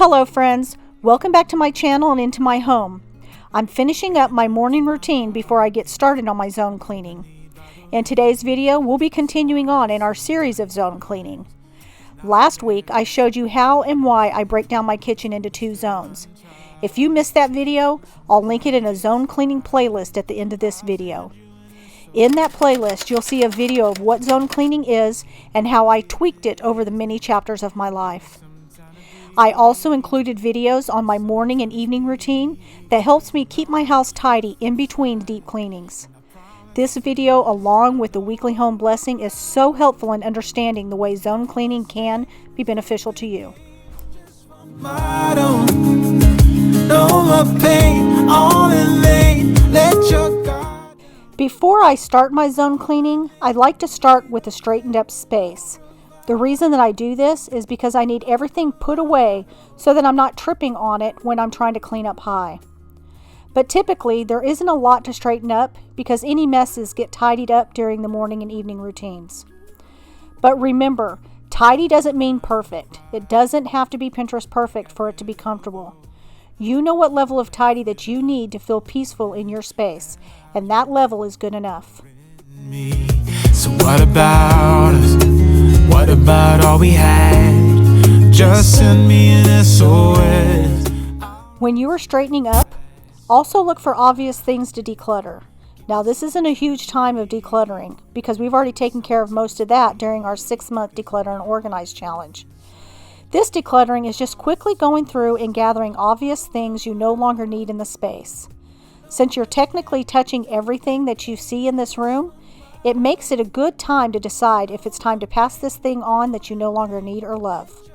Hello friends, welcome back to my channel and into my home. I'm finishing up my morning routine before I get started on my zone cleaning. In today's video, we'll be continuing on in our series of zone cleaning. Last week, I showed you how and why I break down my kitchen into 2 zones. If you missed that video, I'll link it in a zone cleaning playlist at the end of this video. In that playlist, you'll see a video of what zone cleaning is and how I tweaked it over the many chapters of my life. I also included videos on my morning and evening routine that helps me keep my house tidy in between deep cleanings. This video, along with the weekly home blessing, is so helpful in understanding the way zone cleaning can be beneficial to you. Before I start my zone cleaning, I'd like to start with a straightened up space. The reason that I do this is because I need everything put away so that I'm not tripping on it when I'm trying to clean up high. But typically, there isn't a lot to straighten up because any messes get tidied up during the morning and evening routines. But remember, tidy doesn't mean perfect. It doesn't have to be Pinterest perfect for it to be comfortable. You know what level of tidy that you need to feel peaceful in your space, and that level is good enough. So what about us? What about all we had? Just send me an SOS. When you are straightening up, also look for obvious things to declutter. Now, this isn't a huge time of decluttering because we've already taken care of most of that during our 6-month Declutter and Organize challenge. This decluttering is just quickly going through and gathering obvious things you no longer need in the space. Since you're technically touching everything that you see in this room, it makes it a good time to decide if it's time to pass this thing on that you no longer need or love.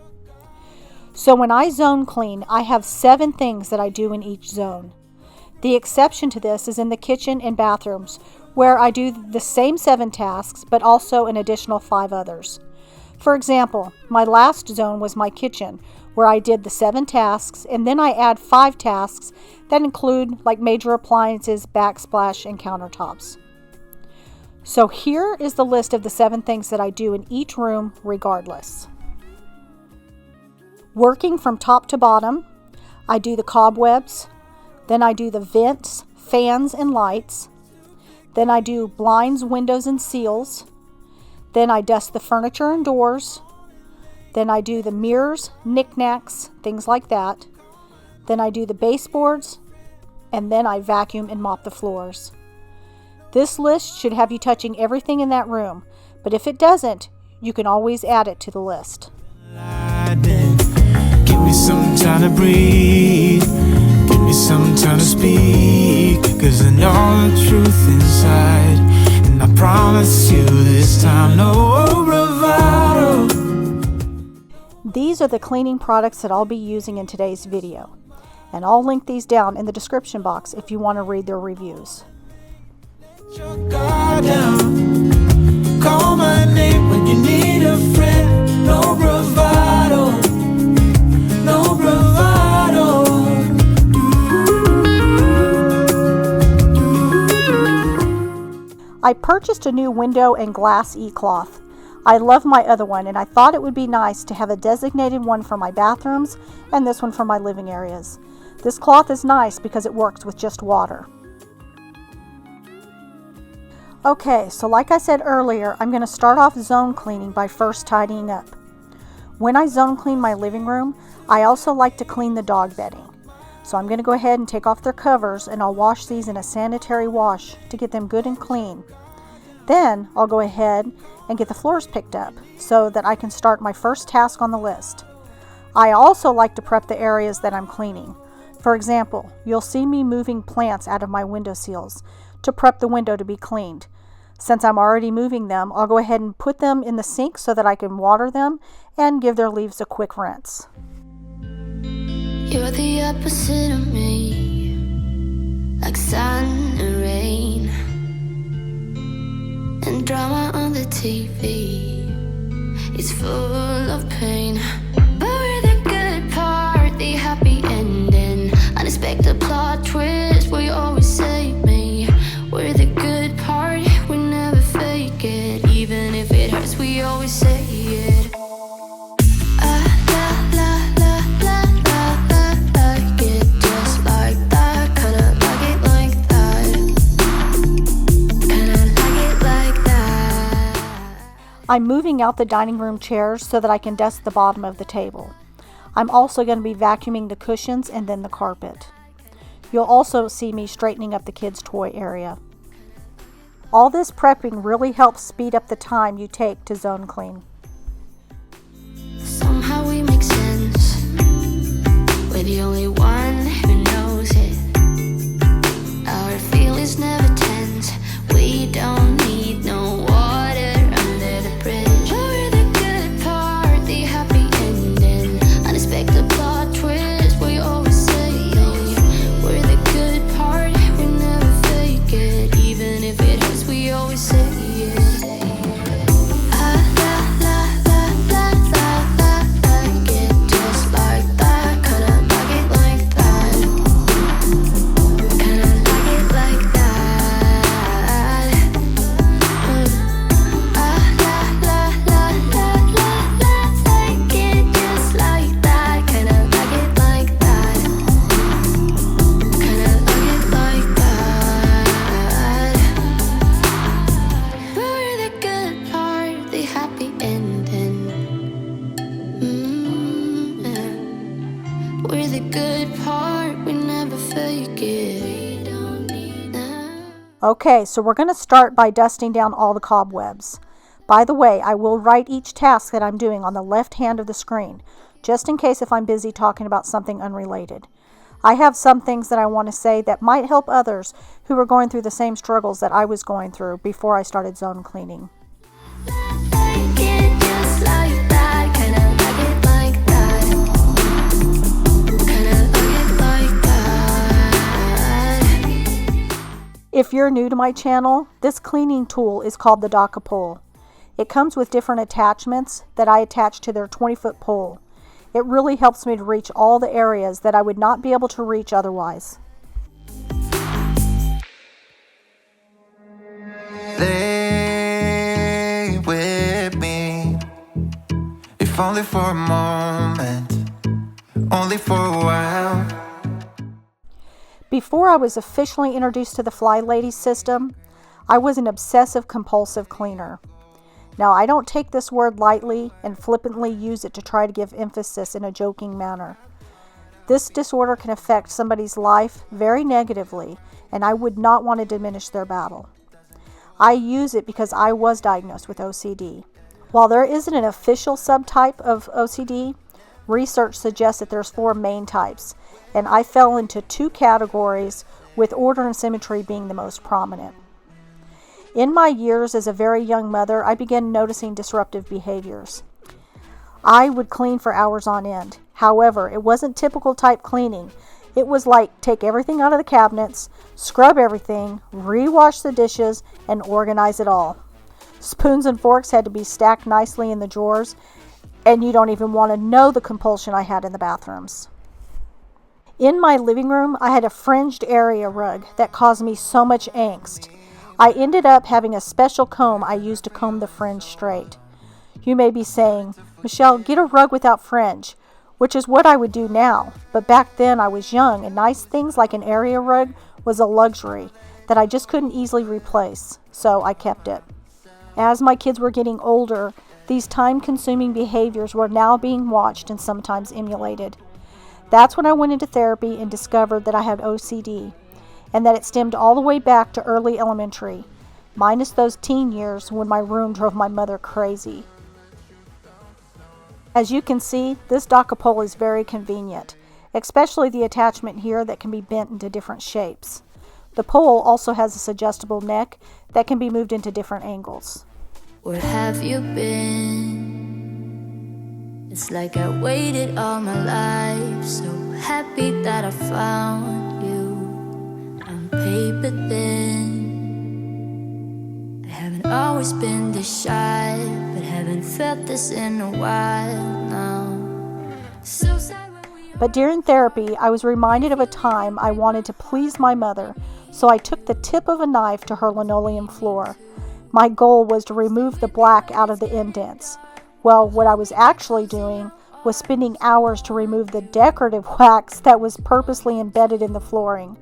So when I zone clean, I have 7 things that I do in each zone. The exception to this is in the kitchen and bathrooms, where I do the same 7 tasks, but also an additional 5 others. For example, my last zone was my kitchen, where I did the 7 tasks, and then I add 5 tasks that include like major appliances, backsplash, and countertops. So here is the list of the 7 things that I do in each room regardless. Working from top to bottom, I do the cobwebs, then I do the vents, fans, and lights, then I do blinds, windows, and seals, then I dust the furniture and doors, then I do the mirrors, knickknacks, things like that, then I do the baseboards, and then I vacuum and mop the floors. This list should have you touching everything in that room, but if it doesn't, you can always add it to the list. Give me some time to breathe. Give me some time to speak. 'Cause I know the truth inside. And I promise you this time, no bravado. These are the cleaning products that I'll be using in today's video. And I'll link these down in the description box if you want to read their reviews. Your guard down. Call my name when you need a friend. No bravado, no bravado. I purchased a new window and glass ECLOTH. I love my other one, and I thought it would be nice to have a designated one for my bathrooms and this one for my living areas. This cloth is nice because it works with just water. Okay, so like I said earlier, I'm going to start off zone cleaning by first tidying up. When I zone clean my living room, I also like to clean the dog bedding. So I'm going to go ahead and take off their covers, and I'll wash these in a sanitary wash to get them good and clean. Then I'll go ahead and get the floors picked up so that I can start my first task on the list. I also like to prep the areas that I'm cleaning. For example, you'll see me moving plants out of my window sills to prep the window to be cleaned. Since I'm already moving them, I'll go ahead and put them in the sink so that I can water them and give their leaves a quick rinse. You're the opposite of me, like sun and rain, and drama on the TV. It's full of pain, but we're the good part, the happy ending, unexpected plot twist where you always save me. We're the good part, we never fake it, even if it hurts we always say it. La la la la la. I'm moving out the dining room chairs so that I can dust the bottom of the table. I'm also going to be vacuuming the cushions and then the carpet. You'll also see me straightening up the kids' toy area. All this prepping really helps speed up the time you take to zone clean. Somehow we make sense. We're the only one who knows it. Our feelings never tense. We don't need no water under the bridge. We're the good part, the happy ending. Unexpected plot twist, we always say it. We're the good part, we never fake it. Even if it hurts, we always say it. We're the good part, we never fake it. We don't need that. Okay, so we're going to start by dusting down all the cobwebs. By the way, I will write each task that I'm doing on the left hand of the screen, just in case if I'm busy talking about something unrelated. I have some things that I want to say that might help others who are going through the same struggles that I was going through before I started zone cleaning. Like it just like that, kinda like it like that. Kinda like it like that. If you're new to my channel, this cleaning tool is called the DOCAPOLE. It comes with different attachments that I attach to their 20-foot pole. It really helps me to reach all the areas that I would not be able to reach otherwise. Lay with me, if only for a moment, only for a while. Before I was officially introduced to the FlyLady system, I was an obsessive compulsive cleaner. Now, I don't take this word lightly and flippantly use it to try to give emphasis in a joking manner. This disorder can affect somebody's life very negatively, and I would not want to diminish their battle. I use it because I was diagnosed with OCD. While there isn't an official subtype of OCD, research suggests that there's 4 main types, and I fell into 2 categories, with order and symmetry being the most prominent. In my years as a very young mother, I began noticing disruptive behaviors. I would clean for hours on end. However, it wasn't typical type cleaning. It was like take everything out of the cabinets, scrub everything, rewash the dishes, and organize it all. Spoons and forks had to be stacked nicely in the drawers, and you don't even want to know the compulsion I had in the bathrooms. In my living room, I had a fringed area rug that caused me so much angst. I ended up having a special comb I used to comb the fringe straight. You may be saying, Michelle, get a rug without fringe, which is what I would do now. But back then I was young, and nice things like an area rug was a luxury that I just couldn't easily replace, so I kept it. As my kids were getting older, these time-consuming behaviors were now being watched and sometimes emulated. That's when I went into therapy and discovered that I had OCD, and that it stemmed all the way back to early elementary, minus those teen years when my room drove my mother crazy. As you can see, this DOCAPOLE is very convenient, especially the attachment here that can be bent into different shapes. The pole also has a adjustable neck that can be moved into different angles. Where have you been? It's like I waited all my life, so happy that I found you. I'm paper thin. I haven't always been this shy, but haven't felt this in a while now. So sad when we But during therapy, I was reminded of a time I wanted to please my mother, so I took the tip of a knife to her linoleum floor. My goal was to remove the black out of the indents. Well, what I was actually doing was spending hours to remove the decorative wax that was purposely embedded in the flooring.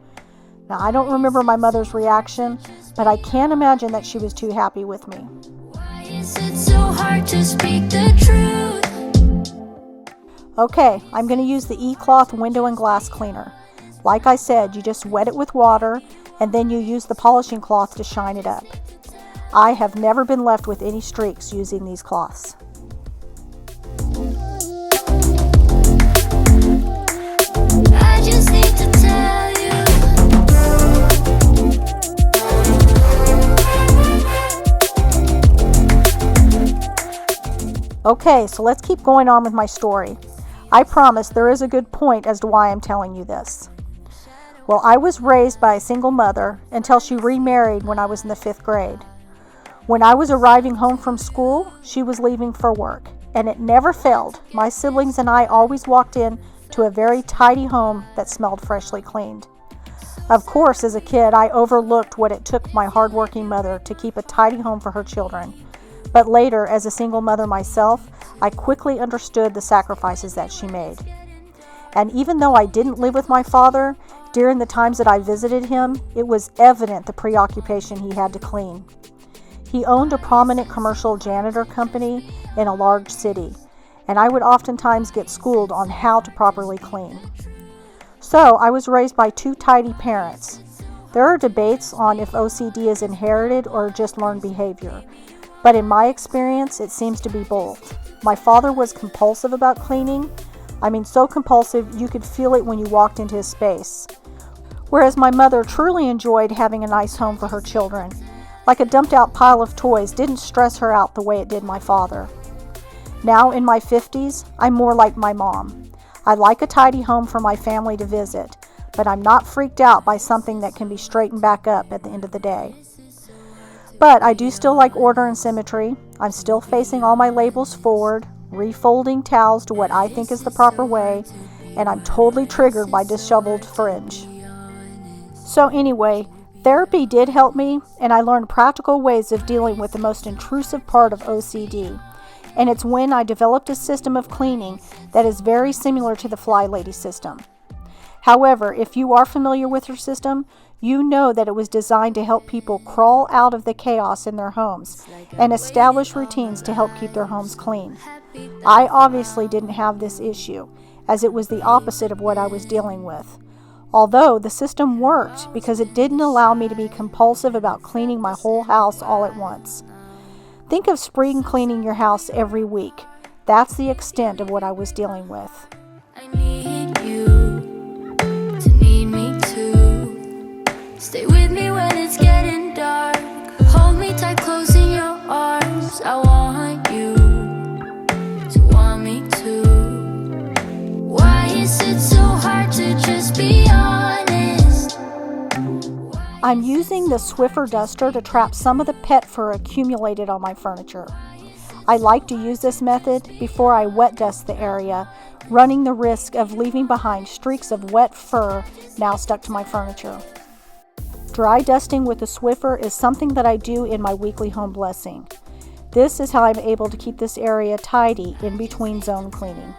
Now, I don't remember my mother's reaction, but I can't imagine that she was too happy with me. Why It's so hard to speak the truth. Okay, I'm going to use the ECLOTH window and glass cleaner. Like I said, you just wet it with water and then you use the polishing cloth to shine it up. I have never been left with any streaks using these cloths. I just need to tell you. Okay, so let's keep going on with my story. I promise there is a good point as to why I'm telling you this. Well, I was raised by a single mother until she remarried when I was in the 5th grade. When I was arriving home from school, she was leaving for work, and it never failed. My siblings and I always walked in to a very tidy home that smelled freshly cleaned. Of course, as a kid, I overlooked what it took my hardworking mother to keep a tidy home for her children. But later, as a single mother myself, I quickly understood the sacrifices that she made. And even though I didn't live with my father, during the times that I visited him, it was evident the preoccupation he had to clean. He owned a prominent commercial janitor company in a large city, and I would oftentimes get schooled on how to properly clean. So I was raised by 2 tidy parents. There are debates on if OCD is inherited or just learned behavior, but in my experience, it seems to be both. My father was compulsive about cleaning. I mean, so compulsive you could feel it when you walked into his space. Whereas my mother truly enjoyed having a nice home for her children. Like a dumped out pile of toys didn't stress her out the way it did my father. Now in my 50s, I'm more like my mom. I like a tidy home for my family to visit, but I'm not freaked out by something that can be straightened back up at the end of the day. But I do still like order and symmetry. I'm still facing all my labels forward, refolding towels to what I think is the proper way, and I'm totally triggered by disheveled fringe. So anyway, therapy did help me, and I learned practical ways of dealing with the most intrusive part of OCD. And it's when I developed a system of cleaning that is very similar to the FlyLady system. However, if you are familiar with her system, you know that it was designed to help people crawl out of the chaos in their homes and establish routines to help keep their homes clean. I obviously didn't have this issue, as it was the opposite of what I was dealing with. Although the system worked because it didn't allow me to be compulsive about cleaning my whole house all at once. Think of spring cleaning your house every week. That's the extent of what I was dealing with. I need you to need me too. Stay with me when it's getting dark. Hold me tight, close in your arms. I want you to want me too. Why is it so hard to just be honest? I'm using the SWIFFER duster to trap some of the pet fur accumulated on my furniture. I like to use this method before I wet dust the area, running the risk of leaving behind streaks of wet fur now stuck to my furniture. Dry dusting with the SWIFFER is something that I do in my weekly home blessing. This is how I'm able to keep this area tidy in between zone cleaning.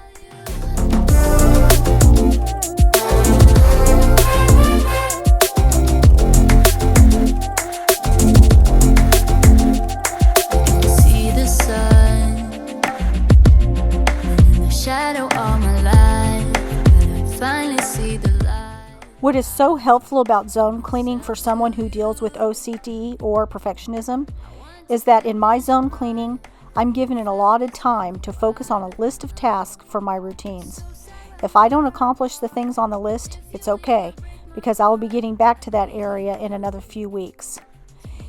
What is so helpful about zone cleaning for someone who deals with OCD or perfectionism is that in my zone cleaning, I'm given an allotted time to focus on a list of tasks for my routines. If I don't accomplish the things on the list, it's okay, because I will be getting back to that area in another few weeks.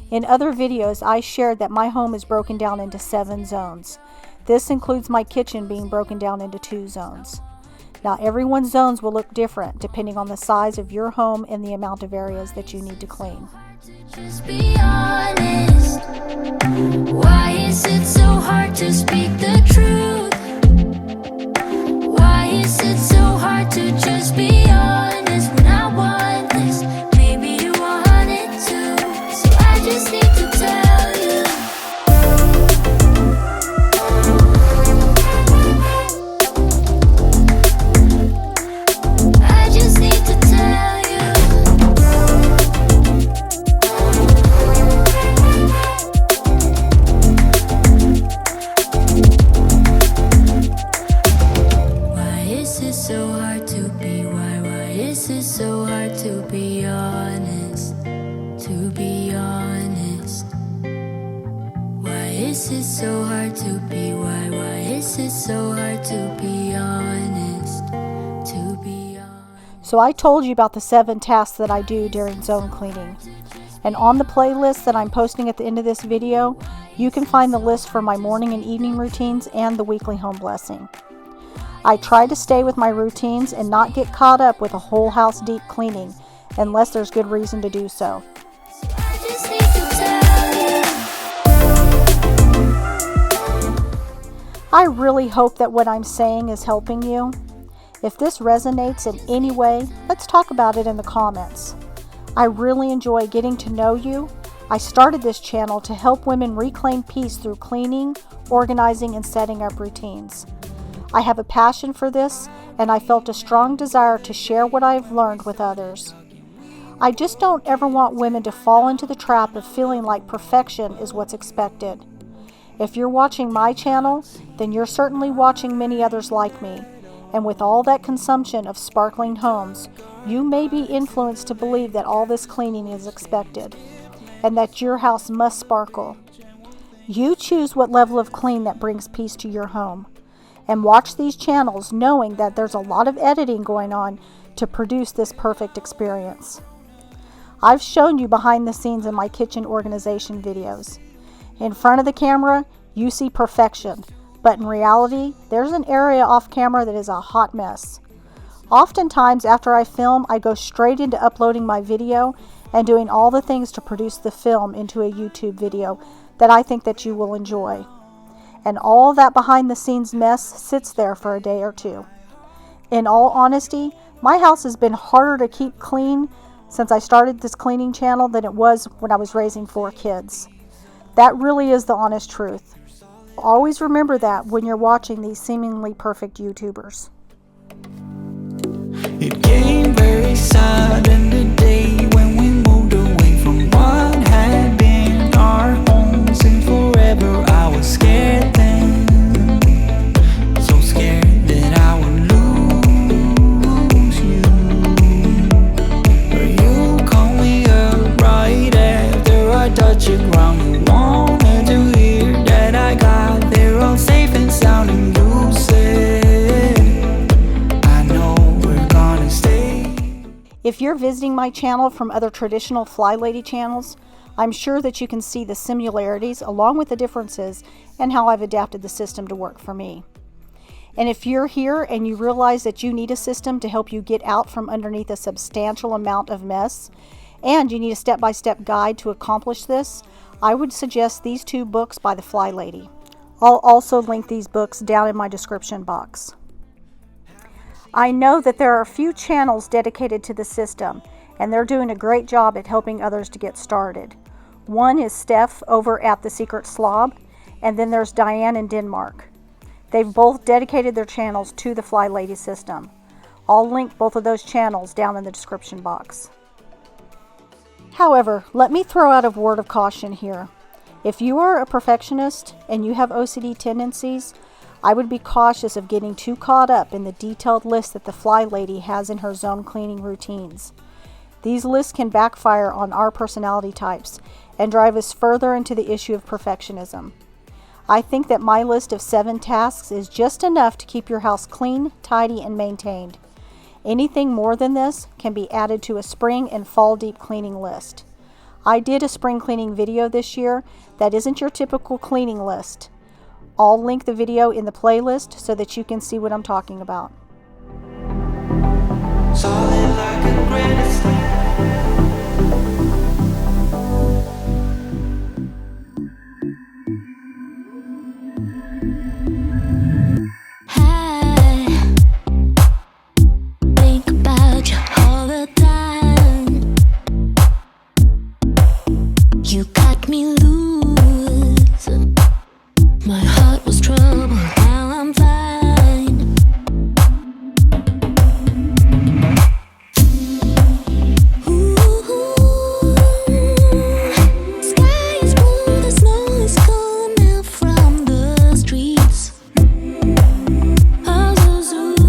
In other videos, I shared that my home is broken down into 7 zones. This includes my kitchen being broken down into 2 zones. Now, everyone's zones will look different depending on the size of your home and the amount of areas that you need to clean. Just be honest. Why is it so hard to speak the truth? Why is it so hard to just be honest when I want this? Maybe you want it too, so I just need to tell you. I just need to tell you. is it so hard to be? Why is it so hard to be honest? To be honest. So I told you about the 7 tasks that I do during zone cleaning. And on the playlist that I'm posting at the end of this video, you can find the list for my morning and evening routines and the weekly home blessing. I try to stay with my routines and not get caught up with a whole house deep cleaning unless there's good reason to do so. I just need to tell you. I really hope that what I'm saying is helping you. If this resonates in any way, let's talk about it in the comments. I really enjoy getting to know you. I started this channel to help women reclaim peace through cleaning, organizing, and setting up routines. I have a passion for this, and I felt a strong desire to share what I've learned with others. I just don't ever want women to fall into the trap of feeling like perfection is what's expected. If you're watching my channel, then you're certainly watching many others like me. And with all that consumption of sparkling homes, you may be influenced to believe that all this cleaning is expected, and that your house must sparkle. You choose what level of clean that brings peace to your home. And watch these channels knowing that there's a lot of editing going on to produce this perfect experience. I've shown you behind the scenes in my kitchen organization videos. In front of the camera, you see perfection. But in reality, there's an area off camera that is a hot mess. Oftentimes after I film, I go straight into uploading my video and doing all the things to produce the film into a YouTube video that I think that you will enjoy. And all that behind the scenes mess sits there for a day or two. In all honesty, my house has been harder to keep clean since I started this cleaning channel than it was when I was raising 4 kids. That really is the honest truth. Always remember that when you're watching these seemingly perfect YouTubers. It came very sudden the day when we moved away from what had been our homes, and forever I was scared then, so scared that I would lose you. But you called me up right after I touched the ground. You wanted to hear that I got there all safe and sound, and you said, I know we're gonna stay. If you're visiting my channel from other traditional FlyLady channels, I'm sure that you can see the similarities along with the differences and how I've adapted the system to work for me. And if you're here and you realize that you need a system to help you get out from underneath a substantial amount of mess, and you need a step-by-step guide to accomplish this, I would suggest these 2 books by the FlyLady. I'll also link these books down in my description box. I know that there are a few channels dedicated to the system, and they're doing a great job at helping others to get started. One is Steph over at The Secret SLOB, and then there's Diane in Denmark. They've both dedicated their channels to the FlyLady system. I'll link both of those channels down in the description box. However, let me throw out a word of caution here. If you are a perfectionist and you have OCD tendencies, I would be cautious of getting too caught up in the detailed list that the FlyLady has in her zone cleaning routines. These lists can backfire on our personality types and drive us further into the issue of perfectionism. I think that my list of 7 tasks is just enough to keep your house clean, tidy, and maintained. Anything more than this can be added to a spring and fall deep cleaning list. I did a spring cleaning video this year that isn't your typical cleaning list. I'll link the video in the playlist so that you can see what I'm talking about. Solid like a granite slab. I think about you all the time. You got me loose. My heart was troubled, now I'm fine. Ooh, sky is blue, the snow is gone now from the streets. Oh, so soon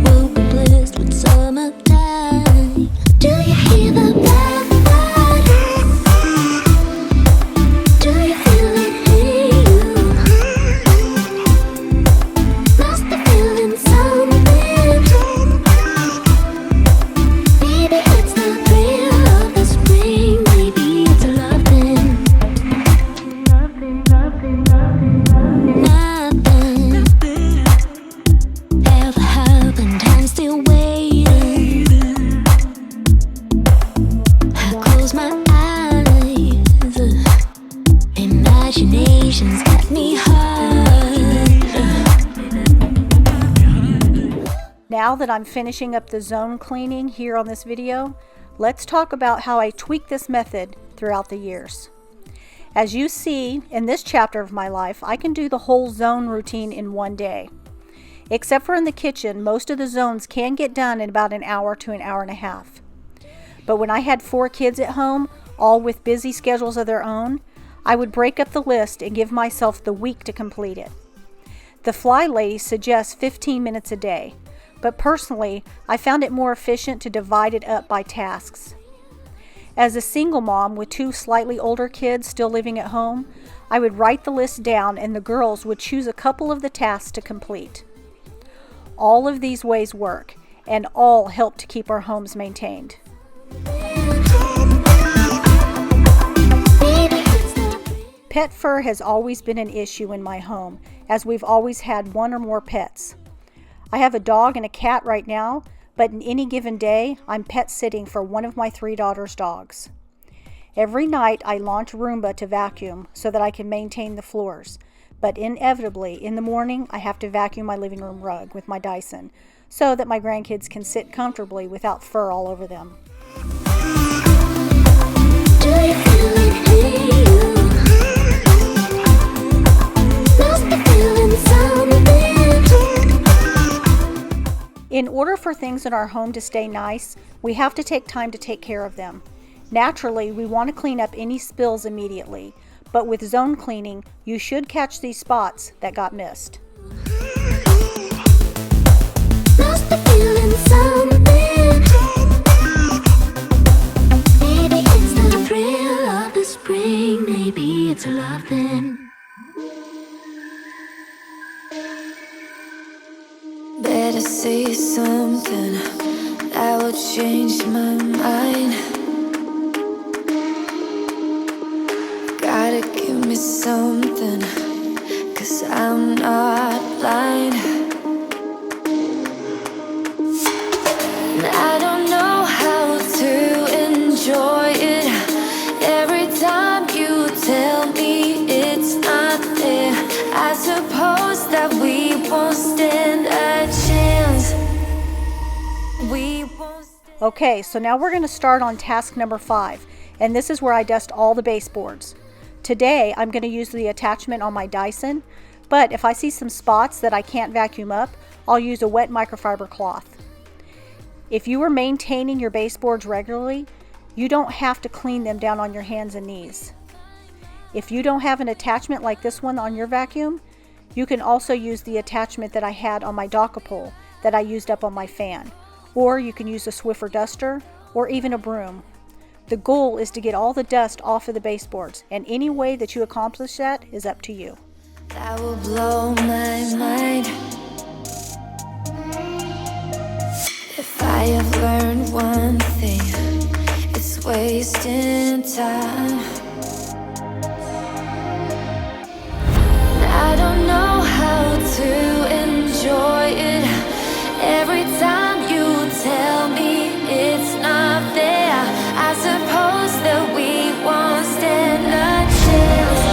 we'll be blessed with summertime. Do you hear the blackbird? imagination's got me hard. Now that I'm finishing up the zone cleaning here on this video, let's talk about how I tweak this method throughout the years. As you see in this chapter of my life, I can do the whole zone routine in one day. Except for in the kitchen, most of the zones can get done in about an hour to an hour and a half. But when I had 4 kids at home, all with busy schedules of their own, I would break up the list and give myself the week to complete it. The FlyLady suggests 15 minutes a day, but personally, I found it more efficient to divide it up by tasks. As a single mom with 2 slightly older kids still living at home, I would write the list down and the girls would choose a couple of the tasks to complete. All of these ways work, and all help to keep our homes maintained. Pet fur has always been an issue in my home, as we've always had 1 or more pets. I have a dog and a cat right now, but in any given day, I'm pet sitting for one of my 3 daughters' dogs. Every night, I launch Roomba to vacuum so that I can maintain the floors, but inevitably, in the morning, I have to vacuum my living room rug with my DYSON so that my grandkids can sit comfortably without fur all over them. Do you feel like me? Must be feeling something. In order for things in our home to stay nice, we have to take time to take care of them. Naturally, we want to clean up any spills immediately, but with zone cleaning, you should catch these spots that got missed. Must be feeling something. Maybe it's the thrill of the spring. Maybe it's love then. Better say something that will change my mind. Gotta give me something, 'cause I'm not blind. And I don't know how to enjoy it. Every time you tell me it's not there, I suppose that we won't stand a chance. We won't stand. Okay, so now we're going to start on task number 5, and this is where I dust all the baseboards. Today, I'm going to use the attachment on my DYSON, but if I see some spots that I can't vacuum up, I'll use a wet microfiber cloth. If you are maintaining your baseboards regularly, you don't have to clean them down on your hands and knees. If you don't have an attachment like this one on your vacuum, you can also use the attachment that I had on my DOCAPOLE that I used up on my fan, or you can use a SWIFFER duster or even a broom. The goal is to get all the dust off of the baseboards, and any way that you accomplish that is up to you. That will blow my mind. If I have learned one thing, it's wasting time. I don't know how to enjoy it. Every time you tell me it's not there, I suppose that we won't stand a chance.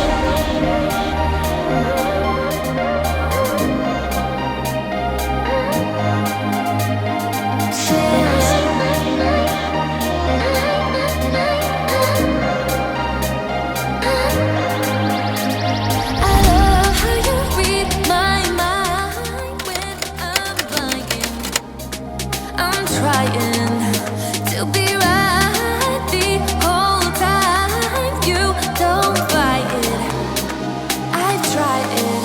I love how you read my mind when I'm lying. I'm trying to be right the whole time. You don't fight it. I try it.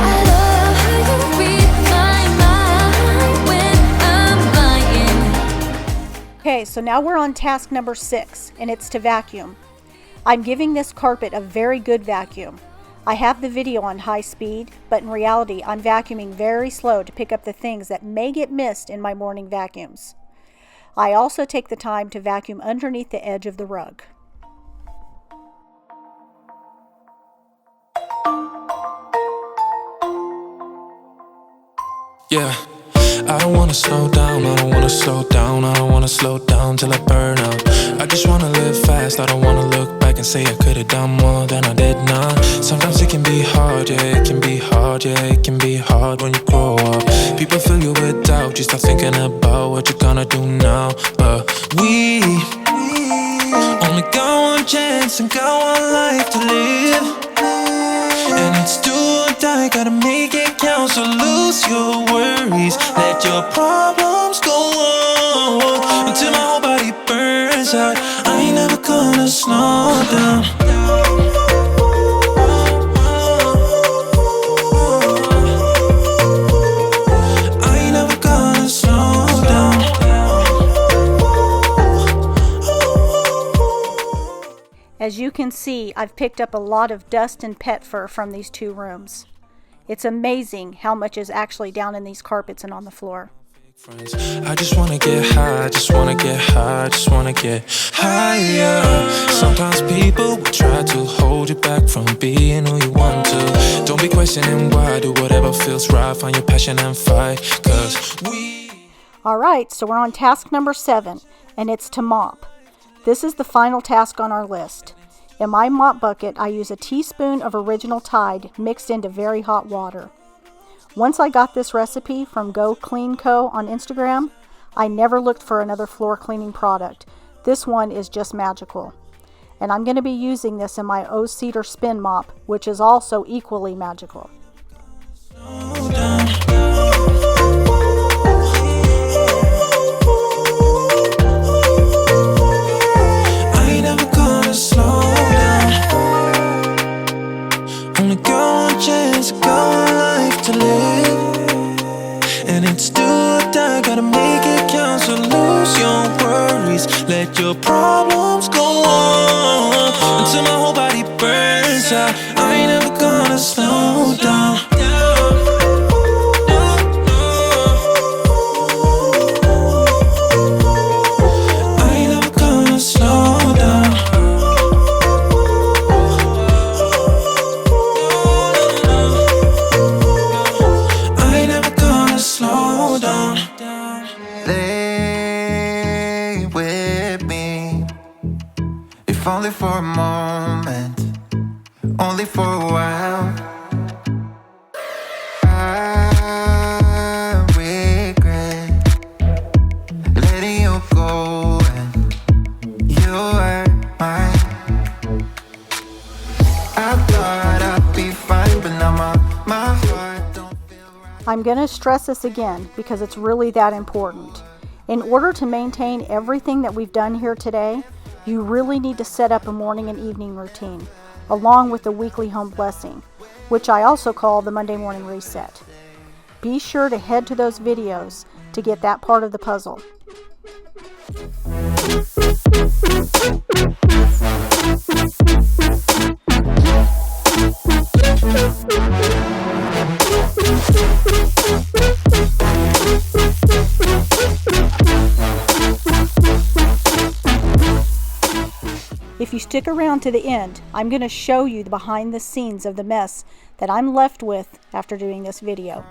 I love how you read my mind when I'm lying. Okay, so now we're on task number 6, and it's to vacuum. I'm giving this carpet a very good vacuum. I have the video on high speed, but in reality, I'm vacuuming very slow to pick up the things that may get missed in my morning vacuums. I also take the time to vacuum underneath the edge of the rug. Yeah, I don't wanna slow down, I don't wanna slow down, I don't wanna slow down till I burn out. I just wanna live fast, I don't wanna look back and say I could've done more than I did now. Sometimes it can be hard, yeah, it can be hard, yeah, it can be hard when you grow up. People fill you with doubt, you start thinking about what you're gonna do now. But we only got one chance and got one life to live. And it's do or die, gotta make it count. So lose your worries, let your problems go on until my whole body burns out. I ain't never gonna slow down. I ain't never gonna slow down. As you can see, I've picked up a lot of dust and pet fur from these two rooms. It's amazing how much is actually down in these carpets and on the floor. I just wanna get high, just wanna get high, just wanna get higher. Sometimes people will try to hold you back from being who you want to. Don't be questioning why, do whatever feels right, find your passion and fight, 'cause we... Alright, so we're on task number 7, and it's to mop. This is the final task on our list. In my mop bucket, I use a teaspoon of Original Tide mixed into very hot water. Once I got this recipe from Go Clean Co. on Instagram, I never looked for another floor cleaning product. This one is just magical. And I'm going to be using this in my CEDAR spin mop, which is also equally magical. To live, and it's do or die, gotta make it count. So lose your worries, let your problems go on until my whole body burns out. I ain't never gonna slow down. I ain't never gonna slow down. Lay with me, if only for a moment, only for a while. I regret letting you go, and you were mine. I thought I'd be fine, but now my heart don't feel right. I'm going to stress this again because it's really that important. In order to maintain everything that we've done here today, you really need to set up a morning and evening routine, along with the weekly home blessing, which I also call the Monday morning reset. Be sure to head to those videos to get that part of the puzzle. If you stick around to the end, I'm going to show you the behind the scenes of the mess that I'm left with after doing this video.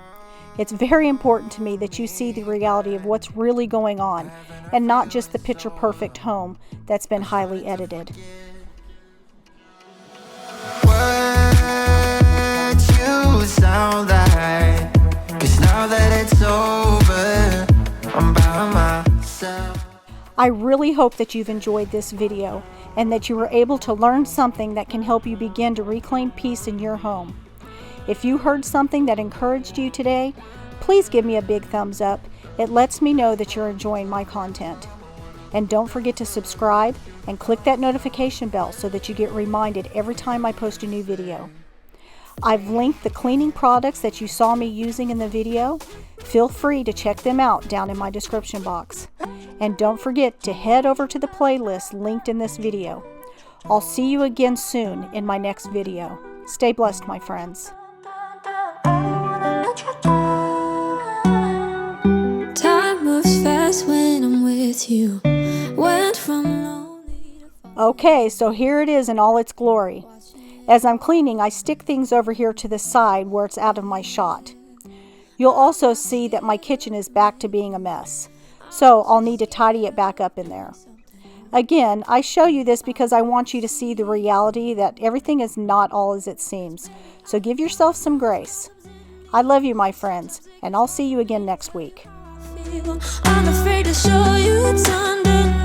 It's very important to me that you see the reality of what's really going on and not just the picture perfect home that's been highly edited. What you sound like, 'cause now that it's over, I'm by myself. I really hope that you've enjoyed this video and that you were able to learn something that can help you begin to reclaim peace in your home. If you heard something that encouraged you today, please give me a big thumbs up. It lets me know that you're enjoying my content. And don't forget to subscribe and click that notification bell so that you get reminded every time I post a new video. I've linked the cleaning products that you saw me using in the video. Feel free to check them out down in my description box. And don't forget to head over to the playlist linked in this video. I'll see you again soon in my next video. Stay blessed, my friends. Time moves fast when I'm with you. Went from lonely to Okay, so here it is in all its glory. As I'm cleaning, I stick things over here to the side where it's out of my shot. You'll also see that my kitchen is back to being a mess. So I'll need to tidy it back up in there. Again, I show you this because I want you to see the reality that everything is not all as it seems. So give yourself some grace. I love you, my friends, and I'll see you again next week. I'm afraid to show you it's underneath.